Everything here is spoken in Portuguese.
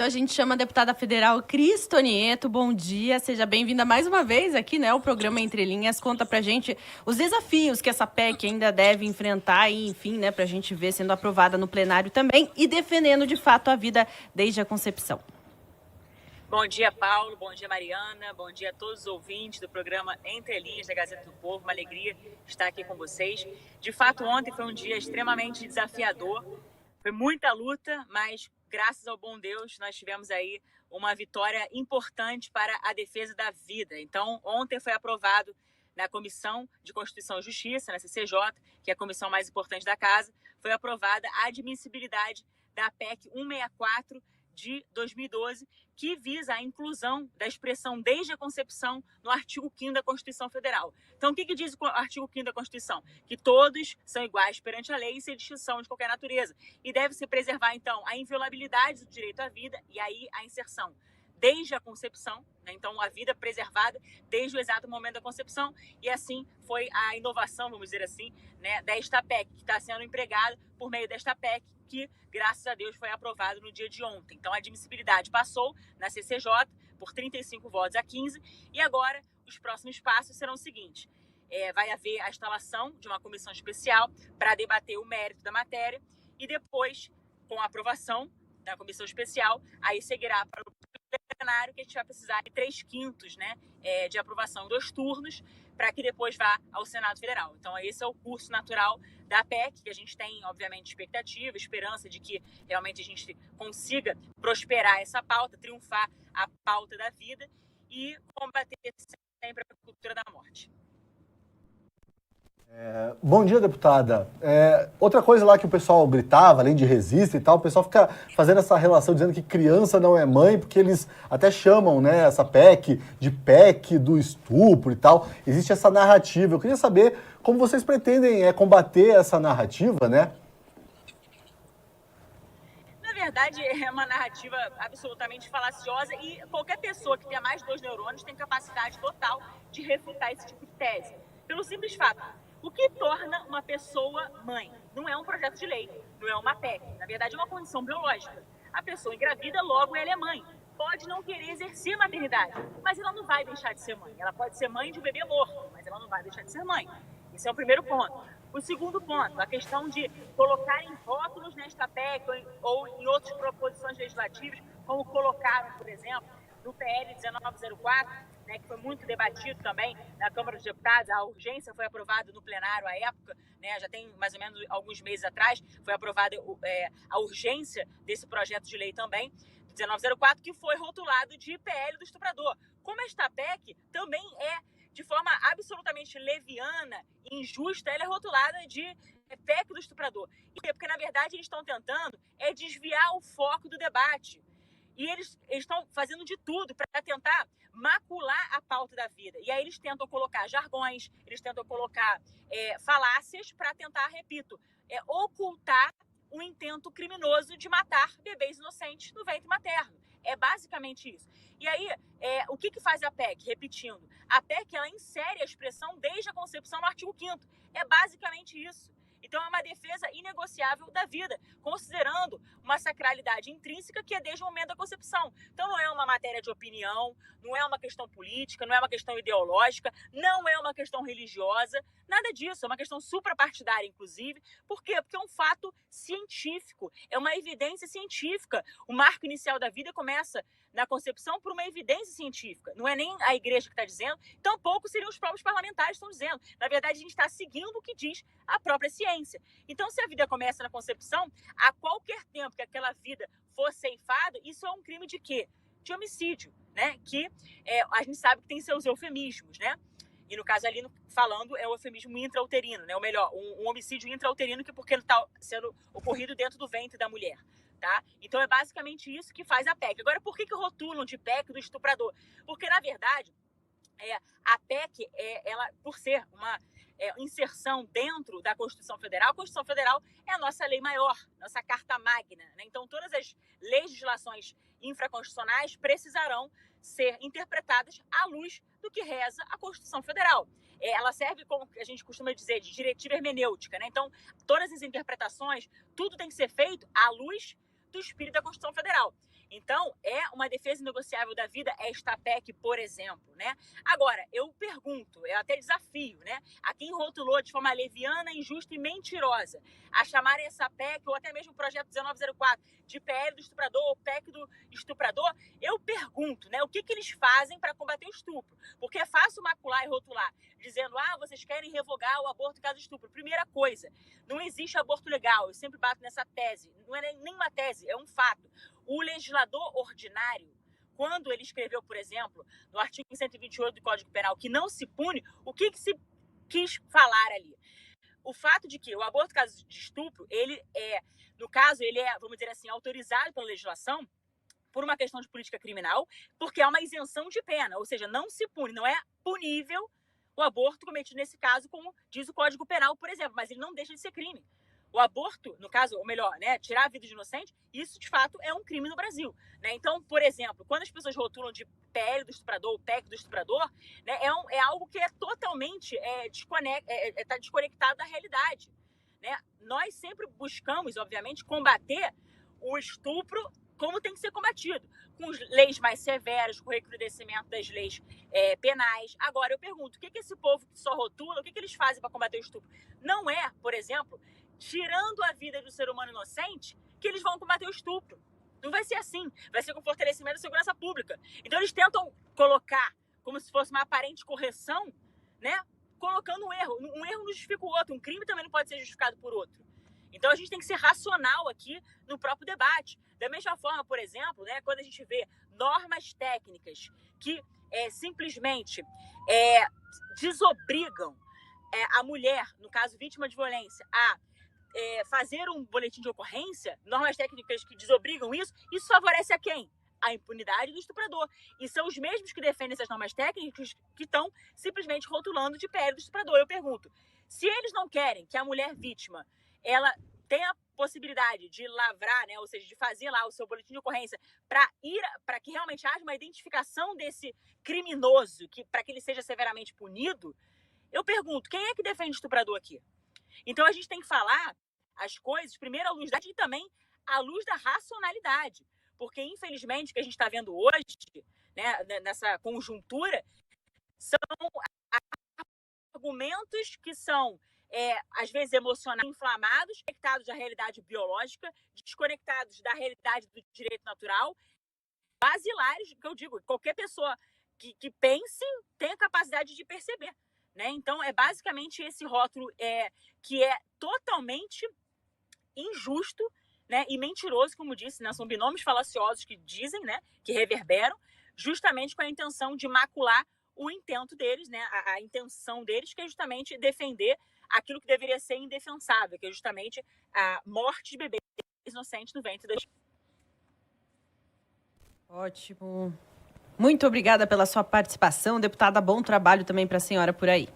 Então a gente chama a deputada federal Cris Tonieto. Bom dia, seja bem-vinda mais uma vez aqui, né? O programa Entre Linhas conta pra gente os desafios que essa PEC ainda deve enfrentar e, enfim, né, pra gente ver sendo aprovada no plenário também e defendendo de fato a vida desde a concepção. Bom dia, Paulo. Bom dia, Mariana. Bom dia a todos os ouvintes do programa Entre Linhas da Gazeta do Povo. Uma alegria estar aqui com vocês. De fato, ontem foi um dia extremamente desafiador. Foi muita luta, mas graças ao bom Deus nós tivemos aí uma vitória importante para a defesa da vida. Então, ontem foi aprovado na Comissão de Constituição e Justiça, na CCJ, que é a comissão mais importante da casa, foi aprovada a admissibilidade da PEC 164 de 2012, que visa a inclusão da expressão desde a concepção no artigo 5º da Constituição Federal. Então, o que diz o artigo 5º da Constituição? Que todos são iguais perante a lei e sem distinção de qualquer natureza. E deve-se preservar, então, a inviolabilidade do direito à vida e aí a inserção desde a concepção, né? Então a vida preservada desde o exato momento da concepção, e assim foi a inovação, vamos dizer assim, né, desta PEC, que está sendo empregada por meio desta PEC, que, graças a Deus, foi aprovado no dia de ontem. Então a admissibilidade passou na CCJ por 35 votos a 15, e agora os próximos passos serão os seguintes. Vai haver a instalação de uma comissão especial para debater o mérito da matéria, e depois, com a aprovação da comissão especial, aí seguirá para o plenário, que a gente vai precisar de 3/5, né, de aprovação, 2 turnos, para que depois vá ao Senado Federal. Então, esse é o curso natural da PEC, que a gente tem, obviamente, expectativa, esperança de que realmente a gente consiga prosperar essa pauta, triunfar a pauta da vida e combater sempre a cultura da morte. Bom dia, deputada. Outra coisa lá que o pessoal gritava, além de resiste e tal, o pessoal fica fazendo essa relação dizendo que criança não é mãe, porque eles até chamam, né, essa PEC de PEC do estupro e tal. Existe essa narrativa. Eu queria saber como vocês pretendem combater essa narrativa, né? Na verdade, é uma narrativa absolutamente falaciosa e qualquer pessoa que tenha mais de 2 neurônios tem capacidade total de refutar esse tipo de tese. Pelo simples fato, o que torna uma pessoa mãe? Não é um projeto de lei, não é uma PEC. Na verdade, é uma condição biológica. A pessoa engravida, logo ela é mãe. Pode não querer exercer a maternidade, mas ela não vai deixar de ser mãe. Ela pode ser mãe de um bebê morto, mas ela não vai deixar de ser mãe. Esse é o primeiro ponto. O segundo ponto, a questão de colocar em rótulos nesta PEC ou em outras proposições legislativas, como colocaram, por exemplo, no PL 1904, né, que foi muito debatido também na Câmara dos Deputados. A urgência foi aprovada no plenário à época, né, já tem mais ou menos alguns meses atrás, foi aprovada a urgência desse projeto de lei também, 1904, que foi rotulado de PL do estuprador. Como esta PEC também de forma absolutamente leviana e injusta, ela é rotulada de PEC do estuprador. Porque, na verdade, eles estão tentando desviar o foco do debate. E eles estão fazendo de tudo para tentar macular a pauta da vida. E aí eles tentam colocar jargões, eles tentam colocar falácias para tentar, repito, ocultar o intento criminoso de matar bebês inocentes no ventre materno. É basicamente isso. E aí, o que faz a PEC? Repetindo, a PEC ela insere a expressão desde a concepção no artigo 5º. É basicamente isso. Então, é uma defesa inegociável da vida, considerando uma sacralidade intrínseca que é desde o momento da concepção. Então, não é uma matéria de opinião, não é uma questão política, não é uma questão ideológica, não é uma questão religiosa, nada disso. É uma questão suprapartidária, inclusive. Por quê? Porque é um fato científico, é uma evidência científica. O marco inicial da vida começa na concepção por uma evidência científica. Não é nem a igreja que está dizendo, tampouco seriam os próprios parlamentares que estão dizendo. Na verdade, a gente está seguindo o que diz a própria ciência. Então, se a vida começa na concepção, a qualquer tempo que aquela vida for ceifada, isso é um crime de quê? De homicídio, né? Que a gente sabe que tem seus eufemismos, né? E no caso ali, falando, é o eufemismo intrauterino, né? Ou melhor, um homicídio intrauterino que porque ele está sendo ocorrido dentro do ventre da mulher. Tá? Então é basicamente isso que faz a PEC. Agora, por que rotulam de PEC do estuprador? Porque, na verdade, a PEC, ela, por ser uma inserção dentro da Constituição Federal, a Constituição Federal é a nossa lei maior, nossa carta magna, né? Então, todas as legislações infraconstitucionais precisarão ser interpretadas à luz do que reza a Constituição Federal. Ela serve, como a gente costuma dizer, de diretiva hermenêutica, né? Então, todas as interpretações, tudo tem que ser feito à luz do espírito da Constituição Federal. Então, é uma defesa inegociável da vida esta PEC, por exemplo, né? Agora, eu pergunto, eu até desafio, né? A quem rotulou de forma leviana, injusta e mentirosa a chamarem essa PEC, ou até mesmo o projeto 1904, de PL do estuprador ou PEC do estuprador, eu pergunto, né? O que eles fazem para combater o estupro? Porque é fácil macular e rotular, dizendo, vocês querem revogar o aborto em caso de estupro. Primeira coisa, não existe aborto legal, eu sempre bato nessa tese, não é nem uma tese, é um fato. O legislador ordinário, quando ele escreveu, por exemplo, no artigo 128 do Código Penal, que não se pune, o que se quis falar ali? O fato de que o aborto, caso de estupro, no caso, ele é, vamos dizer assim, autorizado pela legislação por uma questão de política criminal, porque há uma isenção de pena, ou seja, não se pune, não é punível o aborto cometido nesse caso, como diz o Código Penal, por exemplo, mas ele não deixa de ser crime. O aborto, no caso, ou melhor, né, tirar a vida de inocente, isso de fato é um crime no Brasil, né? Então, por exemplo, quando as pessoas rotulam de PL do estuprador, ou PEC do estuprador, né, é algo que é totalmente tá desconectado da realidade, né? Nós sempre buscamos, obviamente, combater o estupro como tem que ser combatido, com leis mais severas, com o recrudescimento das leis penais. Agora, eu pergunto, o que esse povo que só rotula, o que eles fazem para combater o estupro? Não é, por exemplo, tirando a vida do ser humano inocente, que eles vão combater o estupro. Não vai ser assim. Vai ser com fortalecimento da segurança pública. Então, eles tentam colocar como se fosse uma aparente correção, né? Colocando um erro. Um erro não justifica o outro. Um crime também não pode ser justificado por outro. Então, a gente tem que ser racional aqui no próprio debate. Da mesma forma, por exemplo, né, quando a gente vê normas técnicas que simplesmente desobrigam a mulher, no caso vítima de violência, a fazer um boletim de ocorrência, normas técnicas que desobrigam isso favorece a quem? A impunidade do estuprador. E são os mesmos que defendem essas normas técnicas que estão simplesmente rotulando de PL do estuprador. Eu pergunto, se eles não querem que a mulher vítima ela tenha a possibilidade de lavrar, né, ou seja, de fazer lá o seu boletim de ocorrência para que realmente haja uma identificação desse criminoso, para que ele seja severamente punido, eu pergunto, quem é que defende o estuprador aqui? Então, a gente tem que falar as coisas, primeiro, à luz da e também à luz da racionalidade. Porque, infelizmente, o que a gente está vendo hoje, né, nessa conjuntura, são argumentos que são, às vezes, emocionais, inflamados, desconectados da realidade biológica, desconectados da realidade do direito natural, basilares, que eu digo, qualquer pessoa que pense tem a capacidade de perceber. Né? Então, é basicamente esse rótulo que é totalmente injusto, né, e mentiroso, como disse, né? São binômios falaciosos que dizem, né, que reverberam, justamente com a intenção de macular o intento deles, né, a intenção deles, que é justamente defender aquilo que deveria ser indefensável, que é justamente a morte de bebês inocentes no ventre das... Ótimo. Muito obrigada pela sua participação, deputada. Bom trabalho também para a senhora por aí.